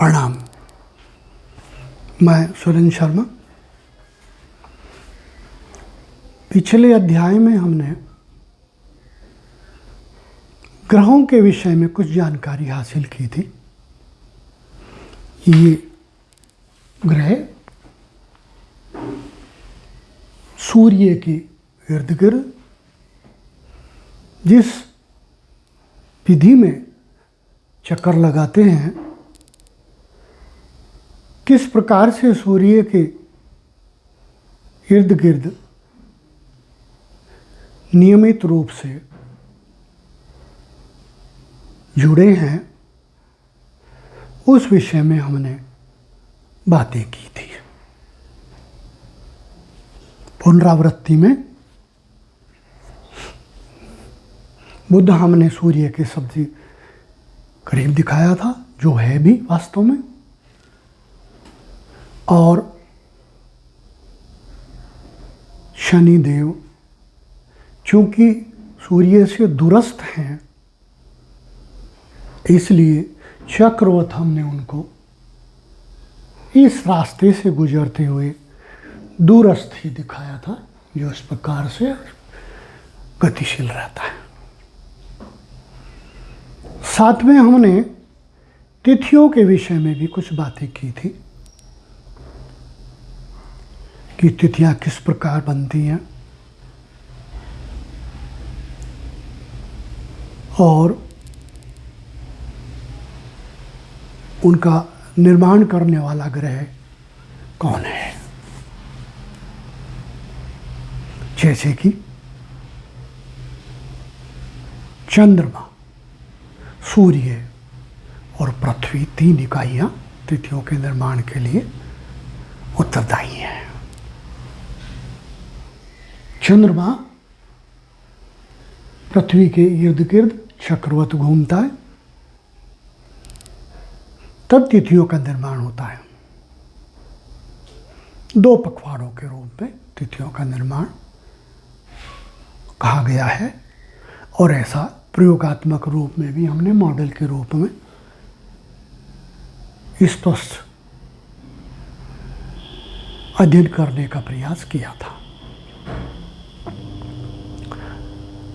प्रणाम। मैं सुरेंद्र शर्मा। पिछले अध्याय में हमने ग्रहों के विषय में कुछ जानकारी हासिल की थी। ये ग्रह सूर्य के इर्द गिर्द जिस विधि में चक्कर लगाते हैं, किस प्रकार से सूर्य के इर्द गिर्द नियमित रूप से जुड़े हैं, उस विषय में हमने बातें की थी। पुनरावृत्ति में बुद्ध हमने सूर्य के सबसे करीब दिखाया था, जो है भी वास्तव में, और शनिदेव चूंकि सूर्य से दूरस्थ हैं, इसलिए चक्रवत हमने उनको इस रास्ते से गुजरते हुए दूरस्थ ही दिखाया था, जो इस प्रकार से गतिशील रहता है। साथ में हमने तिथियों के विषय में भी कुछ बातें की थी कि तिथियां किस प्रकार बनती हैं और उनका निर्माण करने वाला ग्रह कौन है। जैसे कि चंद्रमा, सूर्य और पृथ्वी, 3 इकाइयां तिथियों के निर्माण के लिए उत्तरदायी हैं। चंद्रमा पृथ्वी के इर्द गिर्द चक्रवत घूमता है, तब तिथियों का निर्माण होता है। 2 पखवाड़ों के रूप में तिथियों का निर्माण कहा गया है, और ऐसा प्रयोगात्मक रूप में भी हमने मॉडल के रूप में स्पष्ट अध्ययन करने का प्रयास किया था।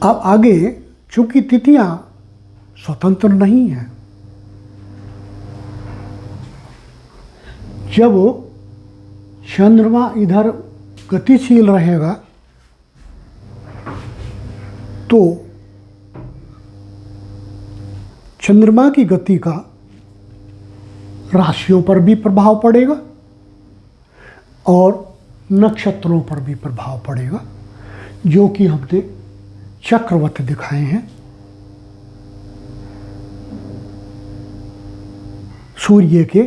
अब आगे चूंकि तिथियां स्वतंत्र नहीं हैं, जब चंद्रमा इधर गतिशील रहेगा तो चंद्रमा की गति का राशियों पर भी प्रभाव पड़ेगा और नक्षत्रों पर भी प्रभाव पड़ेगा, जो कि हमने चक्रवत दिखाए हैं। सूर्य के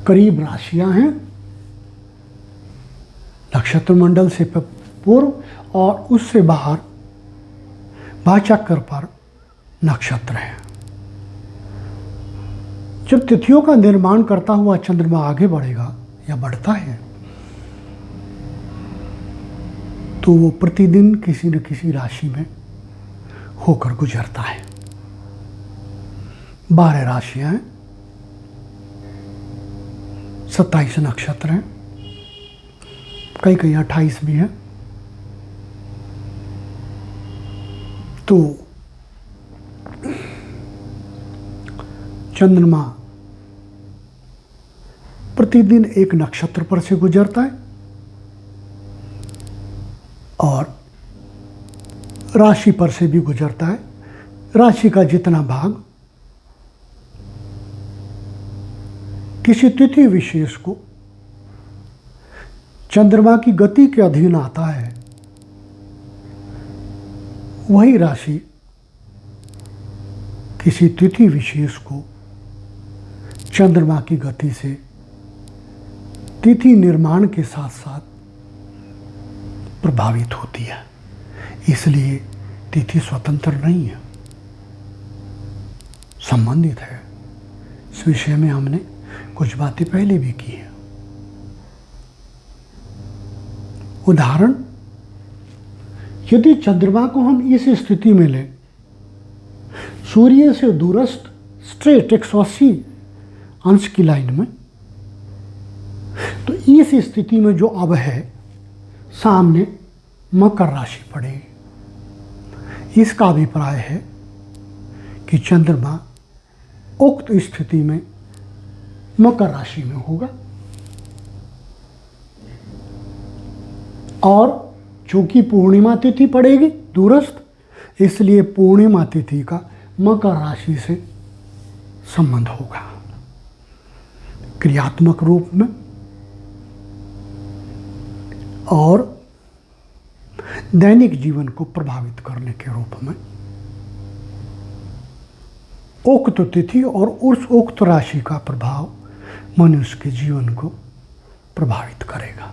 करीब राशियां हैं, नक्षत्र मंडल से पूर्व, और उससे बाहर भाचक्र पर नक्षत्र हैं। जब तिथियों का निर्माण करता हुआ चंद्रमा आगे बढ़ेगा या बढ़ता है, तो वो प्रतिदिन किसी न किसी राशि में होकर गुजरता है। 12 राशियां हैं, 27 नक्षत्र हैं, कई 28 भी हैं। तो चंद्रमा प्रतिदिन एक नक्षत्र पर से गुजरता है और राशि पर से भी गुजरता है। राशि का जितना भाग किसी तिथि विशेष को चंद्रमा की गति के अधीन आता है, वही राशि किसी तिथि विशेष को चंद्रमा की गति से तिथि निर्माण के साथ साथ प्रभावित होती है। इसलिए तिथि स्वतंत्र नहीं है, संबंधित है। इस विषय में हमने कुछ बातें पहले भी की हैं। उदाहरण, यदि चंद्रमा को हम इस स्थिति में लें, सूर्य से दूरस्थ स्ट्रेट 180 अंश की लाइन में। तो इस स्थिति में जो अब है, सामने मकर राशि पड़ेगी। इसका अभिप्राय है कि चंद्रमा उक्त स्थिति में मकर राशि में होगा, और चूंकि पूर्णिमा तिथि पड़ेगी दूरस्थ, इसलिए पूर्णिमा तिथि का मकर राशि से संबंध होगा क्रियात्मक रूप में, और दैनिक जीवन को प्रभावित करने के रूप में उक्त तिथि और उस उक्त राशि का प्रभाव मनुष्य के जीवन को प्रभावित करेगा।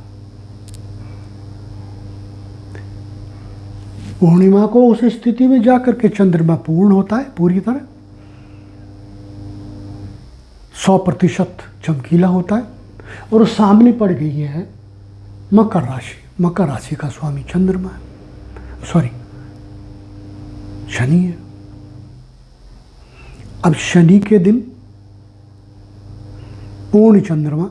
पूर्णिमा को उस स्थिति में जाकर के चंद्रमा पूर्ण होता है, पूरी तरह 100% चमकीला होता है, और सामने पड़ गई है मकर राशि। मकर राशि का स्वामी चंद्रमा है, सॉरी शनि है। अब शनि के दिन पूर्ण चंद्रमा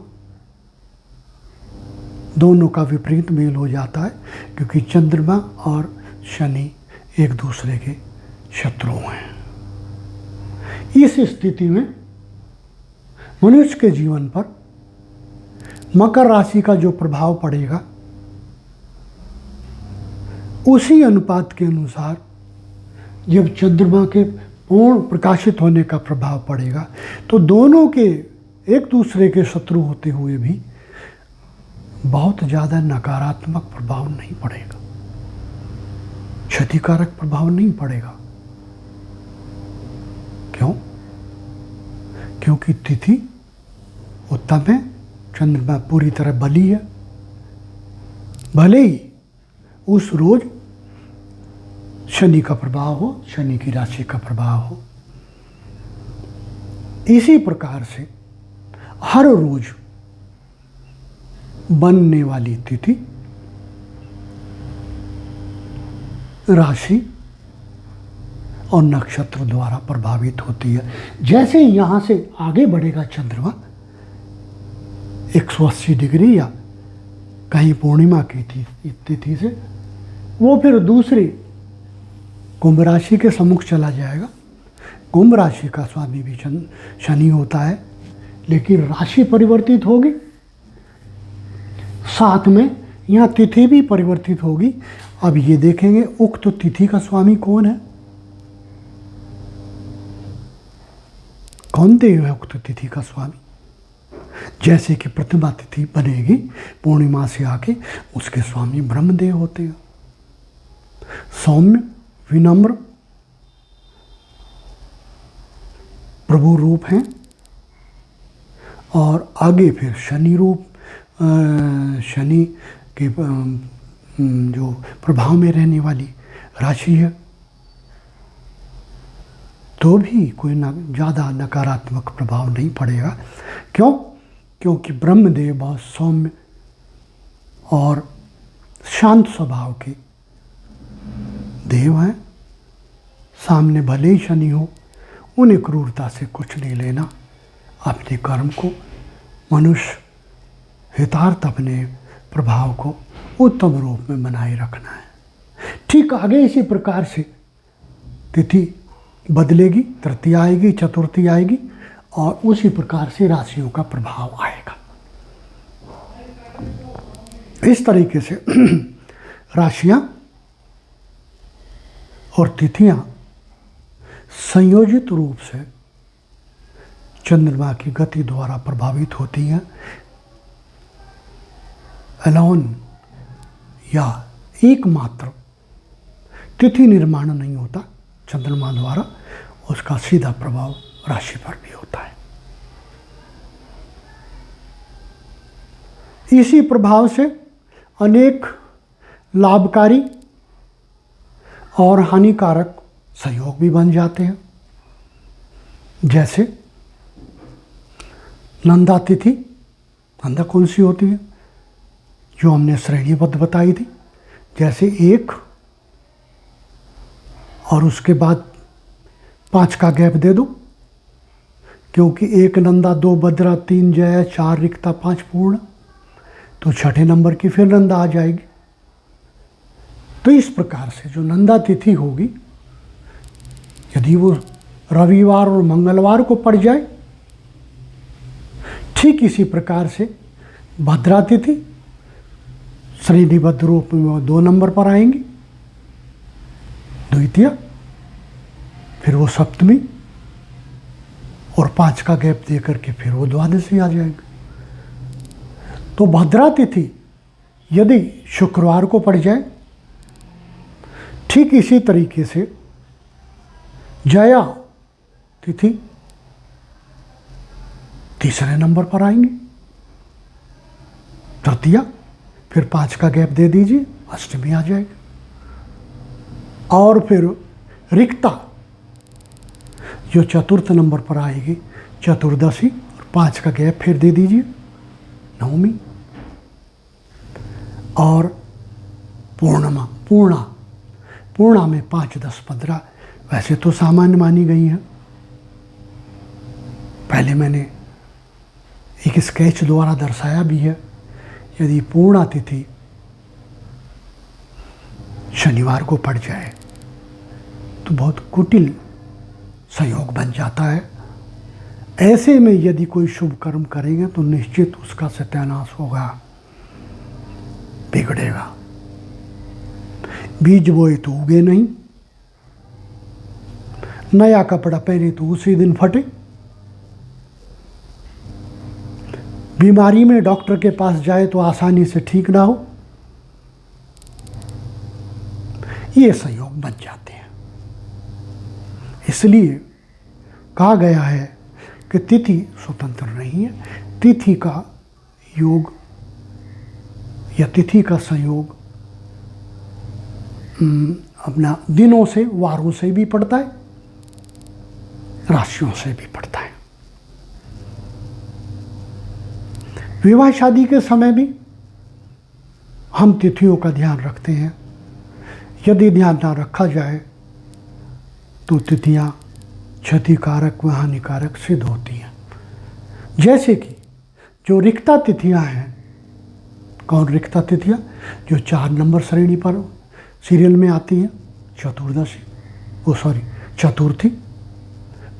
दोनों का विपरीत मेल हो जाता है, क्योंकि चंद्रमा और शनि एक दूसरे के शत्रु हैं। इस स्थिति में मनुष्य के जीवन पर मकर राशि का जो प्रभाव पड़ेगा, उसी अनुपात के अनुसार जब चंद्रमा के पूर्ण प्रकाशित होने का प्रभाव पड़ेगा, तो दोनों के एक दूसरे के शत्रु होते हुए भी बहुत ज़्यादा नकारात्मक प्रभाव नहीं पड़ेगा, क्षतिकारक प्रभाव नहीं पड़ेगा। क्यों? क्योंकि तिथि उत्तम है, चंद्रमा पूरी तरह बली है। भले ही उस रोज शनि का प्रभाव हो, शनि की राशि का प्रभाव हो, इसी प्रकार से हर रोज बनने वाली तिथि, राशि और नक्षत्र द्वारा प्रभावित होती है। जैसे यहाँ से आगे बढ़ेगा चंद्रमा 180 डिग्री या कहीं पूर्णिमा की तिथि से, वो फिर दूसरी कुंभ राशि के सम्मुख चला जाएगा। कुंभ राशि का स्वामी भी शनि होता है, लेकिन राशि परिवर्तित होगी, साथ में यहाँ तिथि भी परिवर्तित होगी। अब ये देखेंगे उक्त तिथि का स्वामी कौन है, कौन देव है उक्त तिथि का स्वामी। जैसे कि प्रतिमा तिथि बनेगी पूर्णिमा से आके, उसके स्वामी ब्रह्मदेव होते हैं, सौम्य विनम्र प्रभु रूप हैं। और आगे फिर शनि रूप, शनि के जो प्रभाव में रहने वाली राशि है, तो भी कोई ज़्यादा नकारात्मक प्रभाव नहीं पड़ेगा। क्यों? क्योंकि ब्रह्मदेव बहुत सौम्य और शांत स्वभाव के देव हैं। सामने भले ही शनि हो, उन्हें क्रूरता से कुछ नहीं लेना, अपने कर्म को, मनुष्य हितार्थ अपने प्रभाव को उत्तम रूप में बनाए रखना है। ठीक आगे इसी प्रकार से तिथि बदलेगी, तृतीया आएगी, चतुर्थी आएगी, और उसी प्रकार से राशियों का प्रभाव आएगा। इस तरीके से राशियां और तिथियां संयोजित रूप से चंद्रमा की गति द्वारा प्रभावित होती हैं। अलोन या एकमात्र तिथि निर्माण नहीं होता चंद्रमा द्वारा, उसका सीधा प्रभाव राशि पर भी होता है। इसी प्रभाव से अनेक लाभकारी और हानिकारक संयोग भी बन जाते हैं। जैसे नंदा तिथि, नंदा कौन सी होती है, जो हमने श्रेणीबद्ध बताई थी, जैसे 1 और उसके बाद 5 का गैप दे दो, क्योंकि 1 नंदा, 2 भद्रा, 3 जया, 4 रिक्ता, 5 पूर्ण, तो छठे नंबर की फिर नंदा आ जाएगी। तो इस प्रकार से जो नंदा तिथि होगी, यदि वो रविवार और मंगलवार को पड़ जाए, ठीक इसी प्रकार से भद्रा तिथि श्रेणीबद्ध रूप में वो 2 नंबर पर आएंगी, द्वितीय, फिर वो सप्तमी, और 5 का गैप दे करके फिर वो द्वादशी आ जाएगी। तो भद्रा तिथि यदि शुक्रवार को पड़ जाए, ठीक इसी तरीके से जया तिथि तीसरे नंबर पर आएंगे, तृतीय, फिर 5 का गैप दे दीजिए, अष्टमी आ जाएगी। और फिर रिक्ता जो चतुर्थ नंबर पर आएगी, चतुर्दशी, और 5 का गैप फिर दे दीजिए, नवमी। और पूर्णिमा, पूर्णा में 5, 10, 15 वैसे तो सामान्य मानी गई है। पहले मैंने एक स्केच द्वारा दर्शाया भी है। यदि पूर्णा तिथि शनिवार को पड़ जाए तो बहुत कुटिल संयोग बन जाता है। ऐसे में यदि कोई शुभ कर्म करेंगे तो निश्चित उसका सत्यानाश होगा, बिगड़ेगा। बीज बोए तो उगे नहीं, नया कपड़ा पहने तो उसी दिन फटे, बीमारी में डॉक्टर के पास जाए तो आसानी से ठीक ना हो, ये संयोग बन जाते हैं। इसलिए कहा गया है कि तिथि स्वतंत्र नहीं है, तिथि का योग या तिथि का संयोग अपना दिनों से, वारों से भी पड़ता है, राशियों से भी पड़ता है। विवाह शादी के समय भी हम तिथियों का ध्यान रखते हैं। यदि ध्यान ना रखा जाए तो तिथियां क्षतिकारक व हानिकारक सिद्ध होती हैं। जैसे कि जो रिक्ता तिथियां हैं, कौन रिक्ता तिथियां? जो 4 नंबर श्रेणी पर सीरियल में आती हैं, चतुर्थी,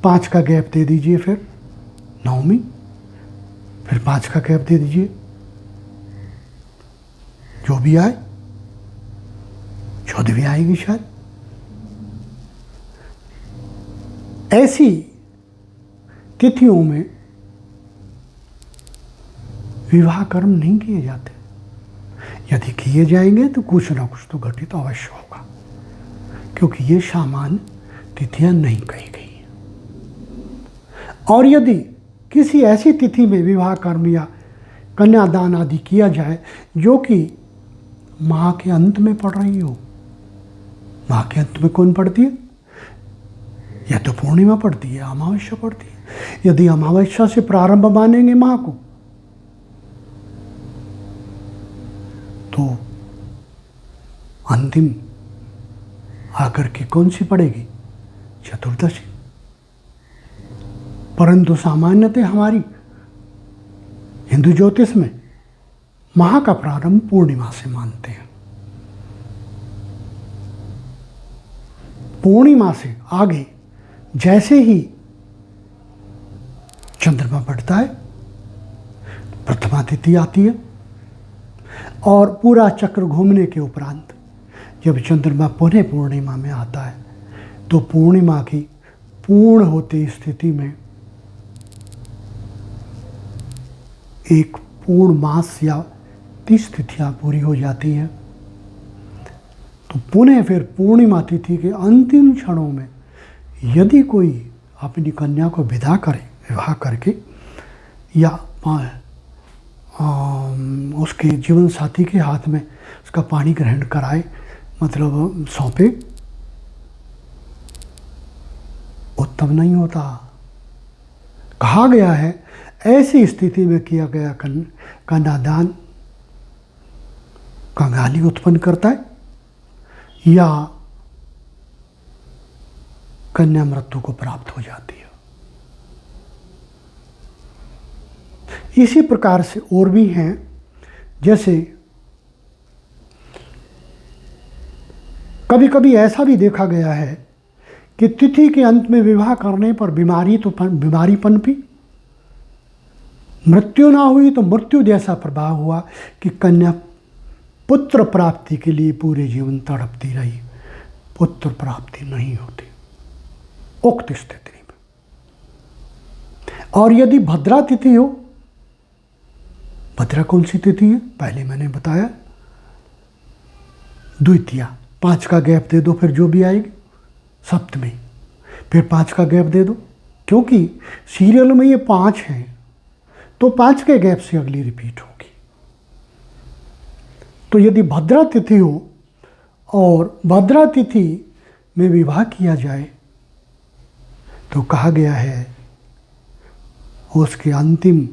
5 का गैप दे दीजिए, फिर नवमी, फिर 5 का गैप दे दीजिए, जो भी आए, 14वीं आएगी शायद। ऐसी तिथियों में विवाह कर्म नहीं किए जाते। यदि किए जाएंगे तो कुछ ना कुछ तो घटित अवश्य होगा, क्योंकि ये सामान्य तिथियां नहीं कही गई हैं। और यदि किसी ऐसी तिथि में विवाह कर्म या कन्यादान आदि किया जाए जो कि माह के अंत में पड़ रही हो, माह के अंत में कौन पड़ती है? या तो पूर्णिमा पड़ती है, अमावस्या पड़ती है। यदि अमावस्या से प्रारंभ मानेंगे माह को, तो अंतिम आकर के कौन सी पड़ेगी? चतुर्दशी। परंतु सामान्यतः हमारी हिंदू ज्योतिष में माह का प्रारंभ पूर्णिमा से मानते हैं। पूर्णिमा से आगे जैसे ही चंद्रमा बढ़ता है, प्रथमा तिथि आती है, और पूरा चक्र घूमने के उपरांत जब चंद्रमा पुनः पूर्णिमा में आता है, तो पूर्णिमा की पूर्ण होती स्थिति में एक पूर्ण मास या 30 तिथियां पूरी हो जाती हैं। तो पुनः फिर पूर्णिमा तिथि के अंतिम क्षणों में यदि कोई अपनी कन्या को विदा करे, विवाह करके, या उसके जीवन साथी के हाथ में उसका पाणी ग्रहण कराए, मतलब सौंपे, उत्तम नहीं होता। कहा गया है ऐसी स्थिति में किया गया कन्यादान कंगाली उत्पन्न करता है या कन्या मृत्यु को प्राप्त हो जाती है। इसी प्रकार से और भी हैं, जैसे कभी कभी ऐसा भी देखा गया है कि तिथि के अंत में विवाह करने पर बीमारी पनपी, मृत्यु ना हुई तो मृत्यु जैसा प्रभाव हुआ कि कन्या पुत्र प्राप्ति के लिए पूरे जीवन तड़पती रही, पुत्र प्राप्ति नहीं होती उक्त स्थिति में। और यदि भद्रा तिथि हो, भद्रा कौन सी तिथि है? पहले मैंने बताया, द्वितीया, 5 का गैप दे दो, फिर जो भी आएगी, सप्तमी, फिर 5 का गैप दे दो, क्योंकि सीरियल में ये 5 हैं तो 5 के गैप से अगली रिपीट होगी। तो यदि भद्रा तिथि हो और भद्रा तिथि में विवाह किया जाए तो कहा गया है उसके अंतिम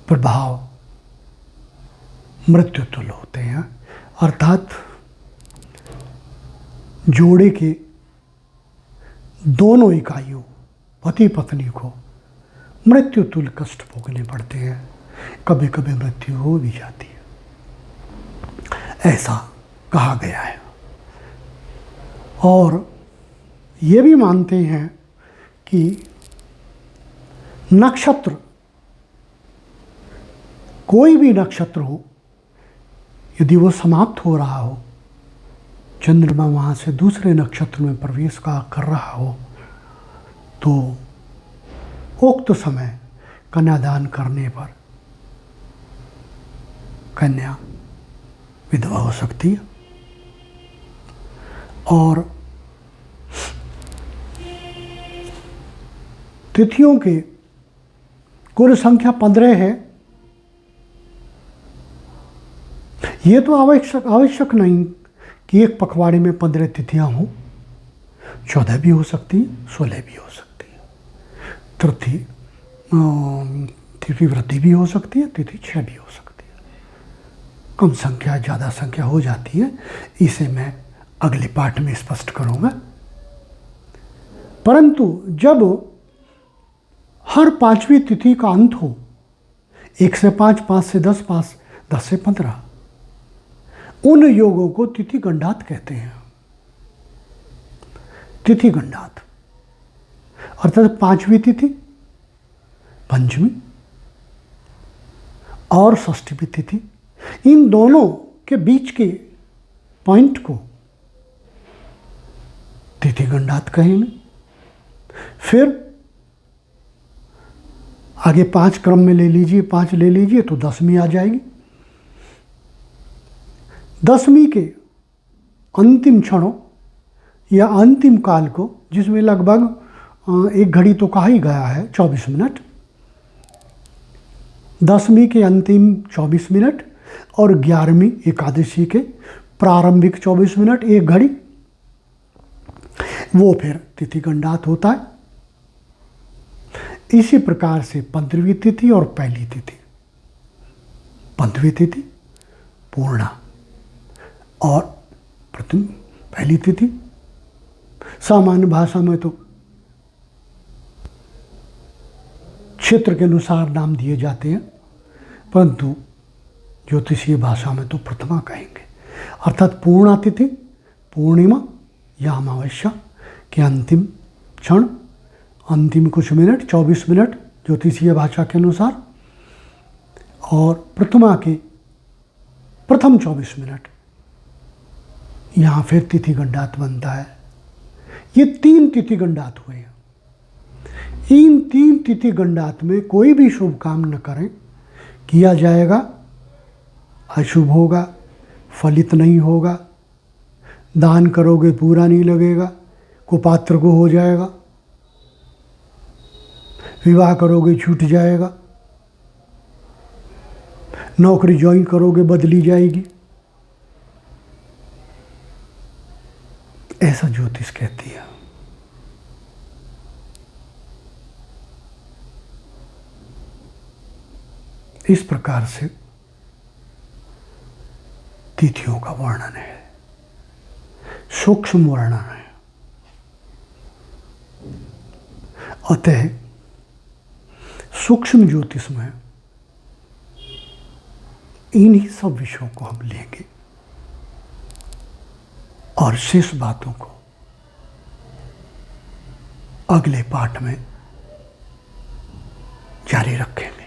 प्रभाव मृत्यु तुल्य होते हैं, अर्थात जोड़े के दोनों इकाइयों पति पत्नी को मृत्यु तुल्य कष्ट भोगने पड़ते हैं, कभी कभी मृत्यु हो भी जाती है, ऐसा कहा गया है। और ये भी मानते हैं कि नक्षत्र, कोई भी नक्षत्र हो, यदि वो समाप्त हो रहा हो, चंद्रमा वहाँ से दूसरे नक्षत्र में प्रवेश कर रहा हो, तो उक्त समय कन्यादान करने पर कन्या विधवा हो सकती है। और तिथियों के कुल संख्या 15 है। ये तो आवश्यक नहीं कि एक पखवाड़े में 15 तिथियां हों, 14 भी हो सकती है, 16 भी हो सकती है, तिथि वृद्धि भी हो सकती है, तिथि 6 भी हो सकती है, कम संख्या ज़्यादा संख्या हो जाती है, इसे मैं अगले पाठ में स्पष्ट करूँगा। परंतु जब हर 5वीं तिथि का अंत हो, 1 से 5, 5 से 10, 10 से 15, उन योगों को तिथि गंडात कहते हैं। तिथि गंडात अर्थात 5वीं तिथि, पंचमी और षष्ठीवीं तिथि, इन दोनों के बीच के पॉइंट को तिथि गंडात कहेंगे। फिर आगे 5 क्रम में ले लीजिए, 5 ले लीजिए तो 10वीं आ जाएगी। 10वीं के अंतिम क्षणों या अंतिम काल को, जिसमें लगभग 1 घड़ी तो कहा ही गया है, 24 मिनट, 10वीं के अंतिम 24 मिनट और 11वीं एकादशी के प्रारंभिक 24 मिनट, 1 घड़ी, वो फिर तिथि गंडात होता है। इसी प्रकार से 15वीं तिथि और पहली तिथि, 15वीं तिथि पूर्णा और पहली तिथि, सामान्य भाषा में तो क्षेत्र के अनुसार नाम दिए जाते हैं, परंतु ज्योतिषीय भाषा में तो प्रथमा कहेंगे। अर्थात पूर्णा तिथि, पूर्णिमा या अमावस्या के अंतिम क्षण, अंतिम कुछ मिनट, 24 मिनट ज्योतिषीय भाषा के अनुसार, और प्रथमा के प्रथम 24 मिनट, यहाँ फिर तिथि गंडात बनता है। ये 3 तिथि गंडात हुए हैं। इन 3 तिथि गंडात में कोई भी शुभ काम न करें, किया जाएगा अशुभ होगा, फलित नहीं होगा, दान करोगे पूरा नहीं लगेगा, कुपात्र को हो जाएगा, विवाह करोगे छूट जाएगा, नौकरी ज्वाइन करोगे बदली जाएगी, ऐसा ज्योतिष कहती है। इस प्रकार से तिथियों का वर्णन है, सूक्ष्म वर्णन है। अतः सूक्ष्म ज्योतिष में इन्हीं सब विषयों को हम लेंगे और शेष बातों को अगले पाठ में जारी रखेंगे।